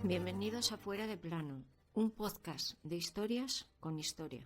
Bienvenidos a Fuera de Plano, un podcast de historias con historia.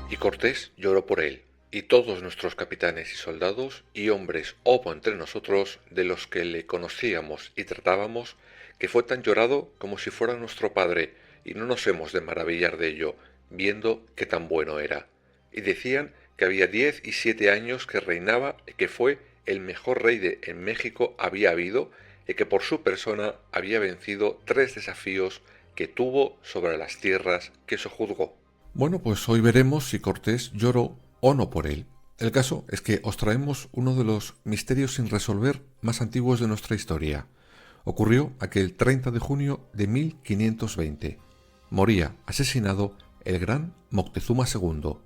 Y Cortés lloró por él, y todos nuestros capitanes y soldados, y hombres hubo entre nosotros, de los que le conocíamos y tratábamos, que fue tan llorado como si fuera nuestro padre, y no nos hemos de maravillar de ello, viendo que tan bueno era. Y decían que había 17 años que reinaba, y que fue el mejor rey en México había habido, y que por su persona había vencido 3 desafíos que tuvo sobre las tierras que sojuzgó. Bueno, pues hoy veremos si Cortés lloró o no por él. El caso es que os traemos uno de los misterios sin resolver más antiguos de nuestra historia. Ocurrió aquel 30 de junio de 1520. Moría asesinado el gran Moctezuma II.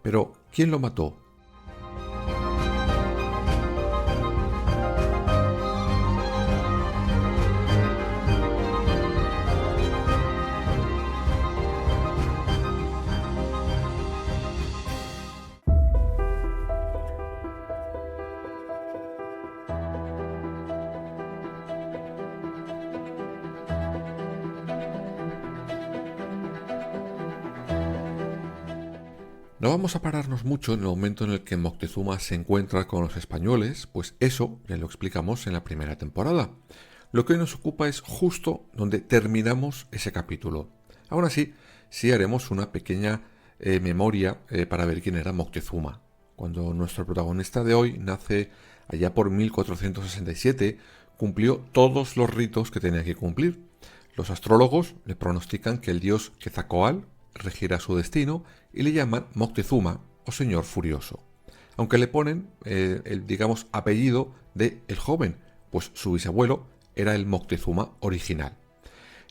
Pero, ¿quién lo mató? No vamos a pararnos mucho en el momento en el que Moctezuma se encuentra con los españoles, pues eso ya lo explicamos en la primera temporada. Lo que hoy nos ocupa es justo donde terminamos ese capítulo. Aún así, sí haremos una pequeña memoria para ver quién era Moctezuma. Cuando nuestro protagonista de hoy nace allá por 1467, cumplió todos los ritos que tenía que cumplir. Los astrólogos le pronostican que el dios Quetzalcóatl regirá su destino y le llaman Moctezuma o Señor Furioso, aunque le ponen el digamos apellido de el joven, pues su bisabuelo era el Moctezuma original.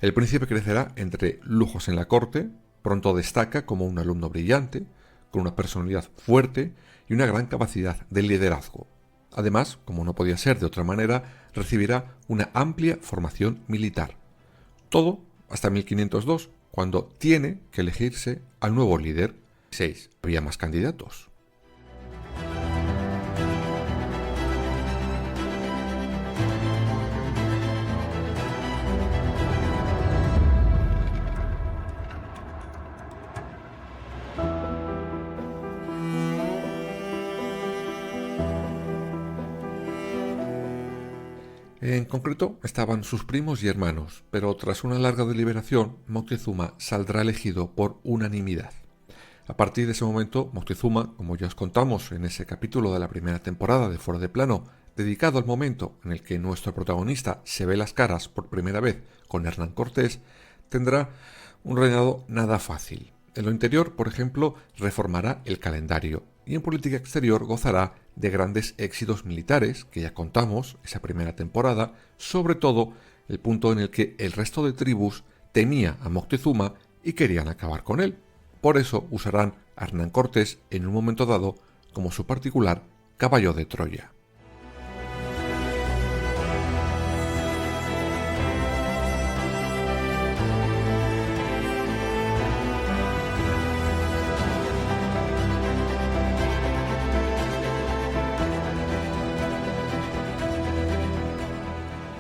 El príncipe crecerá entre lujos en la corte, pronto destaca como un alumno brillante, con una personalidad fuerte y una gran capacidad de liderazgo. Además, como no podía ser de otra manera, recibirá una amplia formación militar. Todo hasta 1502, cuando tiene que elegirse al nuevo líder. 6. Había más candidatos. En concreto estaban sus primos y hermanos, pero tras una larga deliberación, Moctezuma saldrá elegido por unanimidad. A partir de ese momento, Moctezuma, como ya os contamos en ese capítulo de la primera temporada de Fuera de Plano, dedicado al momento en el que nuestro protagonista se ve las caras por primera vez con Hernán Cortés, tendrá un reinado nada fácil. En lo interior, por ejemplo, reformará el calendario y en política exterior gozará de grandes éxitos militares, que ya contamos esa primera temporada, sobre todo el punto en el que el resto de tribus temía a Moctezuma y querían acabar con él. Por eso usarán a Hernán Cortés en un momento dado como su particular caballo de Troya.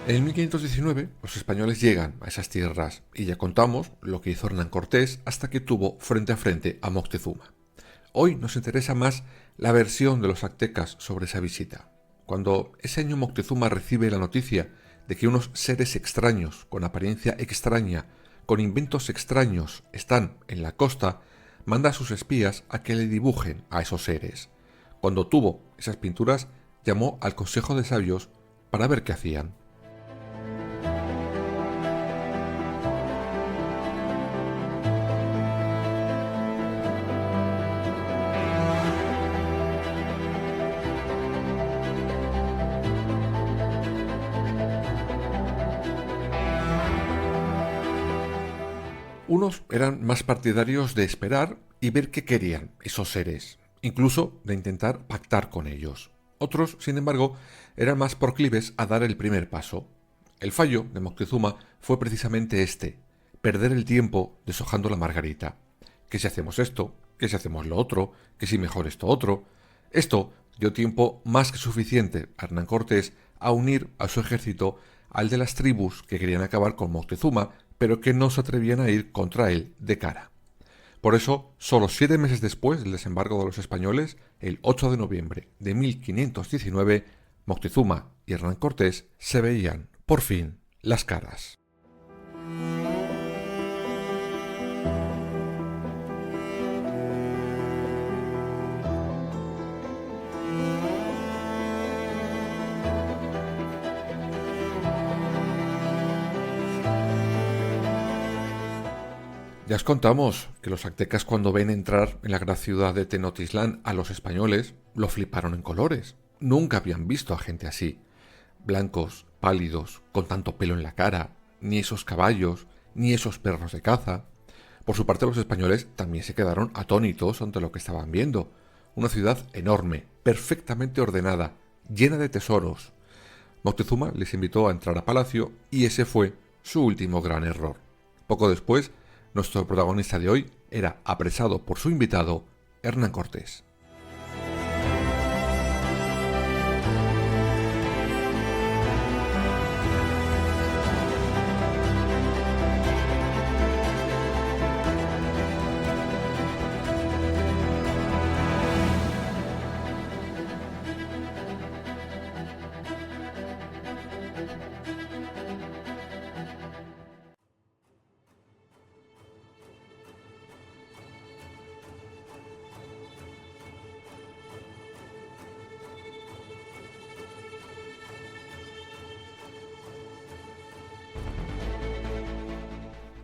En 1519 los españoles llegan a esas tierras y ya contamos lo que hizo Hernán Cortés hasta que tuvo frente a frente a Moctezuma. Hoy nos interesa más la versión de los aztecas sobre esa visita. Cuando ese año Moctezuma recibe la noticia de que unos seres extraños, con apariencia extraña, con inventos extraños, están en la costa, manda a sus espías a que le dibujen a esos seres. Cuando tuvo esas pinturas, llamó al Consejo de Sabios para ver qué hacían. Unos eran más partidarios de esperar y ver qué querían esos seres, incluso de intentar pactar con ellos. Otros, sin embargo, eran más proclives a dar el primer paso. El fallo de Moctezuma fue precisamente este: perder el tiempo deshojando la margarita. ¿Que si hacemos esto? ¿Que si hacemos lo otro? ¿Que si mejor esto otro? Esto dio tiempo más que suficiente a Hernán Cortés a unir a su ejército al de las tribus que querían acabar con Moctezuma, pero que no se atrevían a ir contra él de cara. Por eso, solo 7 meses después del desembarco de los españoles, el 8 de noviembre de 1519, Moctezuma y Hernán Cortés se veían, por fin, las caras. Ya os contamos que los aztecas, cuando ven entrar en la gran ciudad de Tenochtitlán a los españoles, lo fliparon en colores. Nunca habían visto a gente así. Blancos, pálidos, con tanto pelo en la cara, ni esos caballos, ni esos perros de caza. Por su parte, los españoles también se quedaron atónitos ante lo que estaban viendo. Una ciudad enorme, perfectamente ordenada, llena de tesoros. Moctezuma les invitó a entrar a palacio y ese fue su último gran error. Poco después, nuestro protagonista de hoy era apresado por su invitado, Hernán Cortés.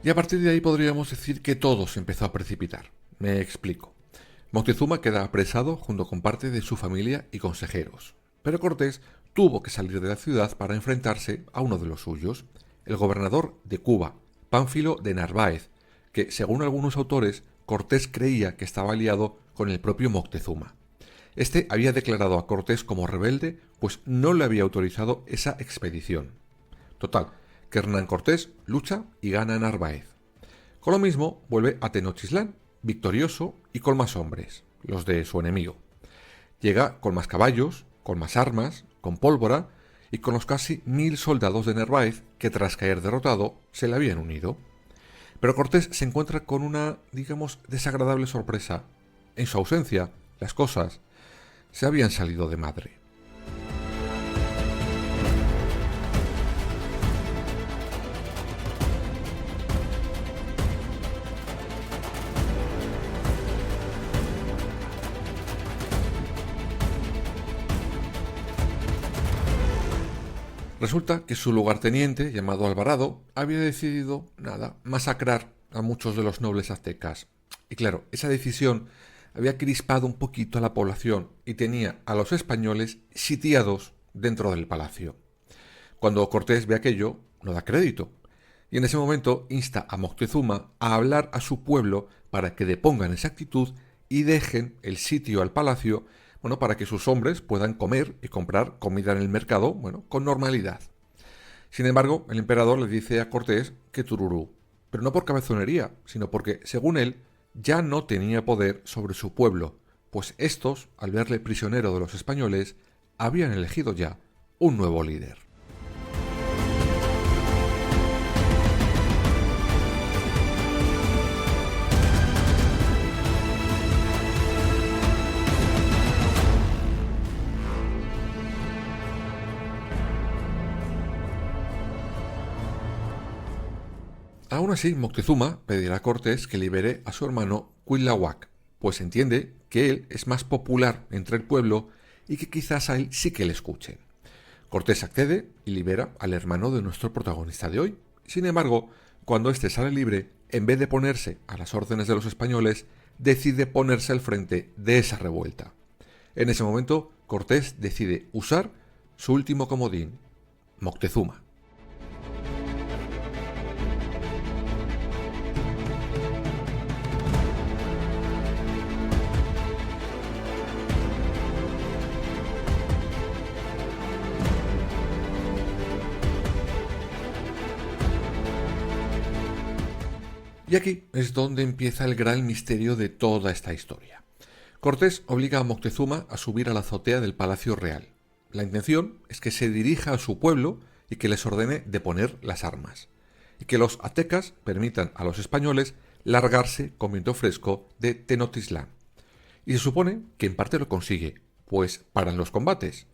Y a partir de ahí podríamos decir que todo se empezó a precipitar. Me explico. Moctezuma queda apresado junto con parte de su familia y consejeros, pero Cortés tuvo que salir de la ciudad para enfrentarse a uno de los suyos, el gobernador de Cuba, Pánfilo de Narváez, que, según algunos autores, Cortés creía que estaba aliado con el propio Moctezuma. Este había declarado a Cortés como rebelde, pues no le había autorizado esa expedición. Total, que Hernán Cortés lucha y gana a Narváez. Con lo mismo, vuelve a Tenochtitlán, victorioso y con más hombres, los de su enemigo. Llega con más caballos, con más armas, con pólvora y con los casi 1000 soldados de Narváez que, tras caer derrotado, se le habían unido. Pero Cortés se encuentra con una, digamos, desagradable sorpresa. En su ausencia, las cosas se habían salido de madre. Resulta que su lugarteniente, llamado Alvarado, había decidido, masacrar a muchos de los nobles aztecas. Y claro, esa decisión había crispado un poquito a la población y tenía a los españoles sitiados dentro del palacio. Cuando Cortés ve aquello, no da crédito. Y en ese momento insta a Moctezuma a hablar a su pueblo para que depongan esa actitud y dejen el sitio al palacio, para que sus hombres puedan comer y comprar comida en el mercado, con normalidad. Sin embargo, el emperador le dice a Cortés que tururú, pero no por cabezonería, sino porque, según él, ya no tenía poder sobre su pueblo, pues estos, al verle prisionero de los españoles, habían elegido ya un nuevo líder. Aún así, Moctezuma pedirá a Cortés que libere a su hermano Cuitláhuac, pues entiende que él es más popular entre el pueblo y que quizás a él sí que le escuchen. Cortés accede y libera al hermano de nuestro protagonista de hoy. Sin embargo, cuando éste sale libre, en vez de ponerse a las órdenes de los españoles, decide ponerse al frente de esa revuelta. En ese momento, Cortés decide usar su último comodín, Moctezuma. Y aquí es donde empieza el gran misterio de toda esta historia. Cortés obliga a Moctezuma a subir a la azotea del Palacio Real. La intención es que se dirija a su pueblo y que les ordene deponer las armas, y que los aztecas permitan a los españoles largarse con viento fresco de Tenochtitlán. Y se supone que en parte lo consigue, pues paran los combates.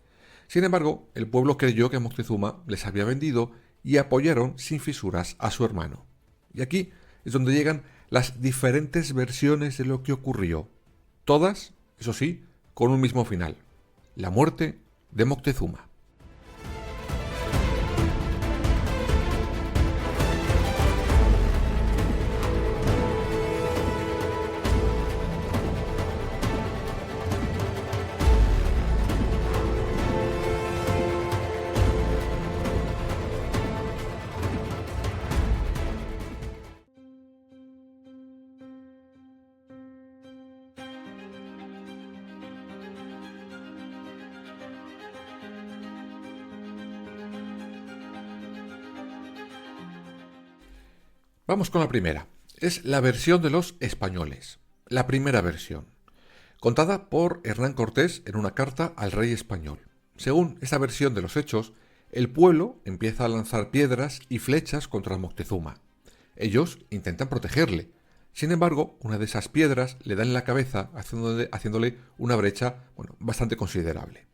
Sin embargo, el pueblo creyó que Moctezuma les había vendido y apoyaron sin fisuras a su hermano. Y aquí es donde llegan las diferentes versiones de lo que ocurrió. Todas, eso sí, con un mismo final: la muerte de Moctezuma. Vamos con la primera. Es la versión de los españoles. La primera versión, contada por Hernán Cortés en una carta al rey español. Según esta versión de los hechos, el pueblo empieza a lanzar piedras y flechas contra Moctezuma. Ellos intentan protegerle. Sin embargo, una de esas piedras le da en la cabeza, haciéndole una brecha, bastante considerable.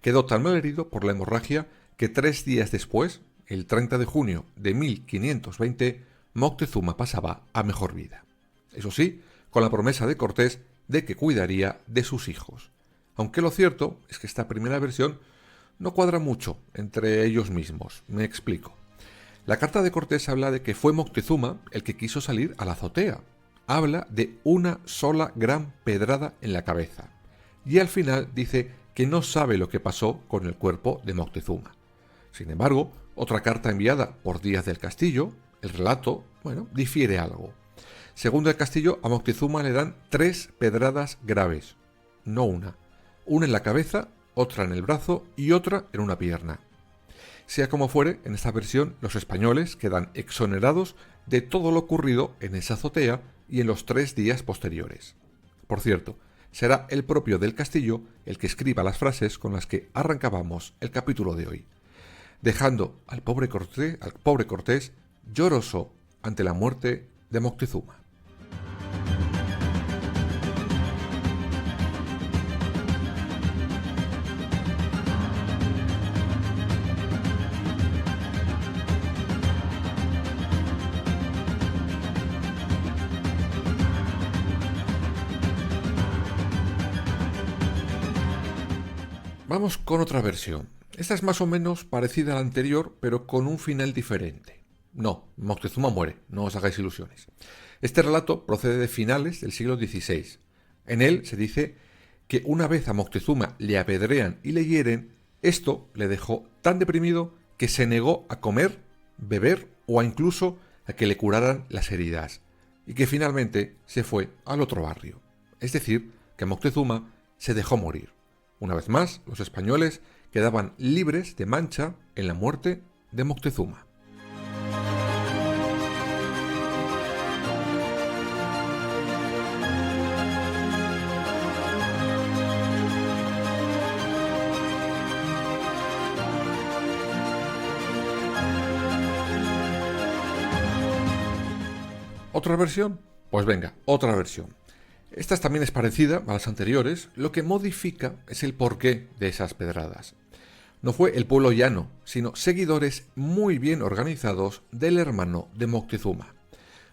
Quedó tan mal herido por la hemorragia que 3 días después, el 30 de junio de 1520, Moctezuma pasaba a mejor vida. Eso sí, con la promesa de Cortés de que cuidaría de sus hijos. Aunque lo cierto es que esta primera versión no cuadra mucho entre ellos mismos. Me explico. La carta de Cortés habla de que fue Moctezuma el que quiso salir a la azotea. Habla de una sola gran pedrada en la cabeza. Y al final dice que no sabe lo que pasó con el cuerpo de Moctezuma. Sin embargo, otra carta enviada por Díaz del Castillo, el relato, difiere algo. Según del Castillo, a Moctezuma le dan 3 pedradas graves, no una. Una en la cabeza, otra en el brazo y otra en una pierna. Sea como fuere, en esta versión los españoles quedan exonerados de todo lo ocurrido en esa azotea y en los 3 días posteriores. Por cierto, será el propio del Castillo el que escriba las frases con las que arrancábamos el capítulo de hoy, dejando al pobre Cortés lloroso ante la muerte de Moctezuma. Vamos con otra versión. Esta es más o menos parecida a la anterior, pero con un final diferente. No, Moctezuma muere, no os hagáis ilusiones. Este relato procede de finales del siglo XVI. En él se dice que una vez a Moctezuma le apedrean y le hieren, esto le dejó tan deprimido que se negó a comer, beber o incluso a que le curaran las heridas, y que finalmente se fue al otro barrio. Es decir, que Moctezuma se dejó morir. Una vez más, los españoles quedaban libres de mancha en la muerte de Moctezuma. ¿Otra versión? Pues venga, otra versión. Esta también es parecida a las anteriores, lo que modifica es el porqué de esas pedradas. No fue el pueblo llano, sino seguidores muy bien organizados del hermano de Moctezuma.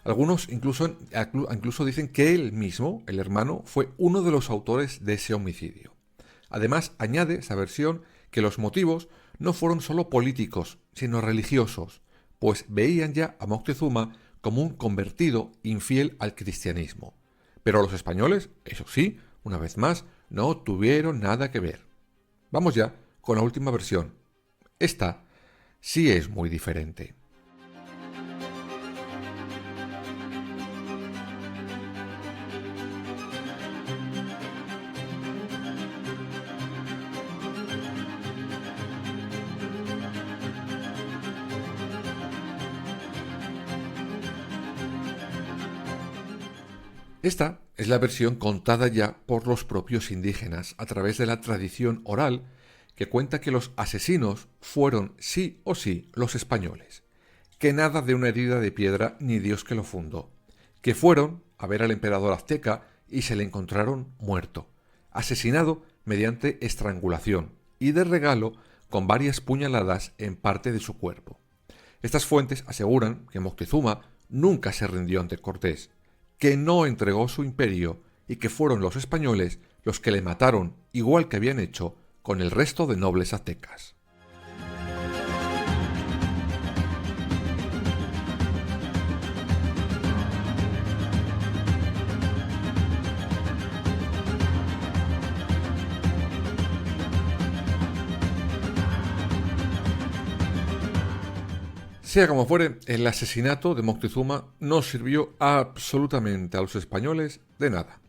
Algunos incluso dicen que él mismo, el hermano, fue uno de los autores de ese homicidio. Además, añade esa versión que los motivos no fueron solo políticos, sino religiosos, pues veían ya a Moctezuma como un convertido infiel al cristianismo. Pero los españoles, eso sí, una vez más, no tuvieron nada que ver. Vamos ya con la última versión. Esta sí es muy diferente. Esta es la versión contada ya por los propios indígenas a través de la tradición oral que cuenta que los asesinos fueron sí o sí los españoles, que nada de una herida de piedra ni Dios que lo fundó, que fueron a ver al emperador azteca y se le encontraron muerto, asesinado mediante estrangulación y de regalo con varias puñaladas en parte de su cuerpo. Estas fuentes aseguran que Moctezuma nunca se rindió ante Cortés, que no entregó su imperio y que fueron los españoles los que le mataron igual que habían hecho con el resto de nobles aztecas. Sea como fuere, el asesinato de Moctezuma no sirvió absolutamente a los españoles de nada.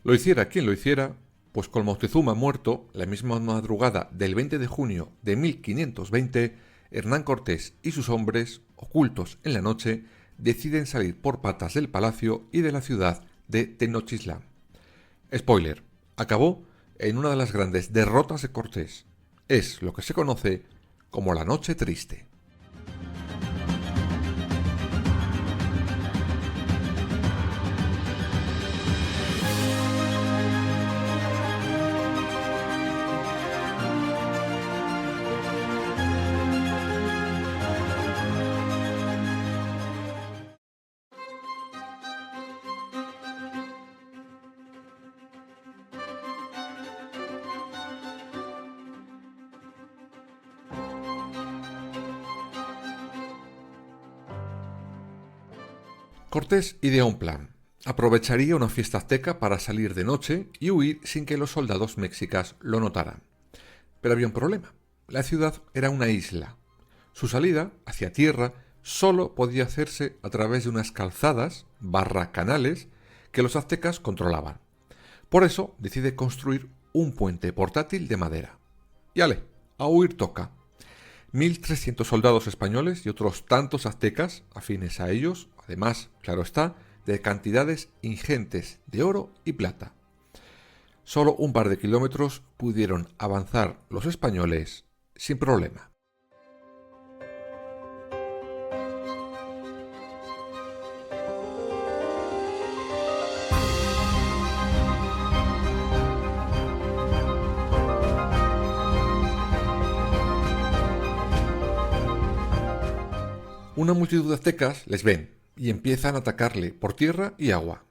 Lo hiciera quien lo hiciera, pues con Moctezuma muerto, la misma madrugada del 20 de junio de 1520, Hernán Cortés y sus hombres, ocultos en la noche, deciden salir por patas del palacio y de la ciudad de Tenochtitlán. Spoiler, acabó en una de las grandes derrotas de Cortés. Es lo que se conoce como la Noche Triste. Cortés ideó un plan. Aprovecharía una fiesta azteca para salir de noche y huir sin que los soldados mexicas lo notaran. Pero había un problema. La ciudad era una isla. Su salida hacia tierra solo podía hacerse a través de unas calzadas, canales, que los aztecas controlaban. Por eso decide construir un puente portátil de madera. Y ale, a huir toca. 1.300 soldados españoles y otros tantos aztecas afines a ellos, además, claro está, de cantidades ingentes de oro y plata. Solo un par de kilómetros pudieron avanzar los españoles sin problema. Una multitud de aztecas les ven y empiezan a atacarle por tierra y agua.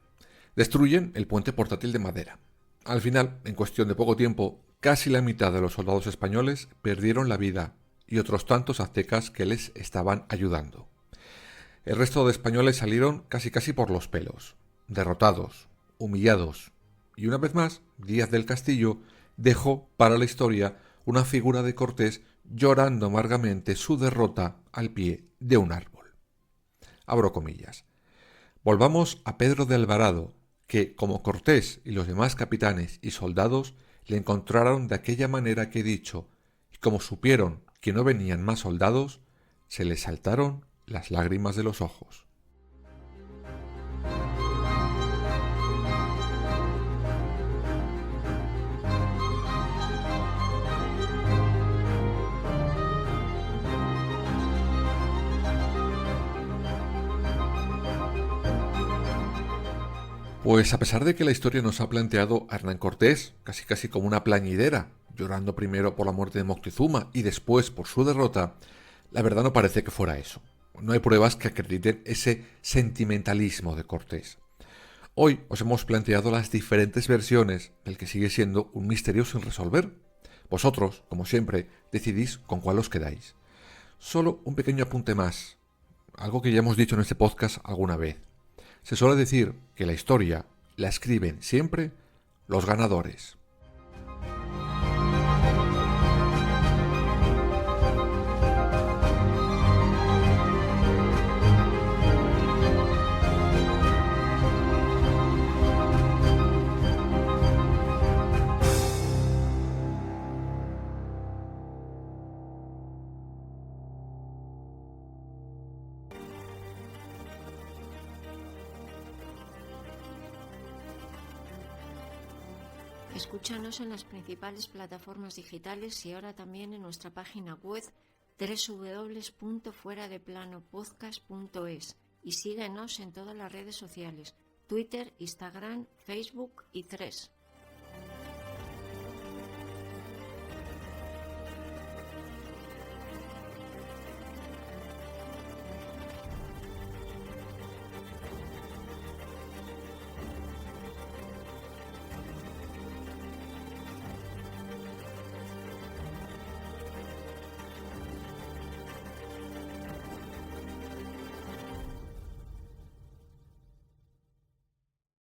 Destruyen el puente portátil de madera. Al final, en cuestión de poco tiempo, casi la mitad de los soldados españoles perdieron la vida y otros tantos aztecas que les estaban ayudando. El resto de españoles salieron casi por los pelos, derrotados, humillados, y una vez más, Díaz del Castillo dejó para la historia una figura de Cortés llorando amargamente su derrota al pie de un árbol. Abro comillas. Volvamos a Pedro de Alvarado, que, como Cortés y los demás capitanes y soldados, le encontraron de aquella manera que he dicho, y como supieron que no venían más soldados, se les saltaron las lágrimas de los ojos. Pues a pesar de que la historia nos ha planteado a Hernán Cortés casi como una plañidera, llorando primero por la muerte de Moctezuma y después por su derrota, la verdad no parece que fuera eso. No hay pruebas que acrediten ese sentimentalismo de Cortés. Hoy os hemos planteado las diferentes versiones del que sigue siendo un misterio sin resolver. Vosotros, como siempre, decidís con cuál os quedáis. Solo un pequeño apunte más, algo que ya hemos dicho en este podcast alguna vez. Se suele decir que la historia la escriben siempre los ganadores. Escúchanos en las principales plataformas digitales y ahora también en nuestra página web www.fueradeplanopodcast.es y síguenos en todas las redes sociales, Twitter, Instagram, Facebook y Threads.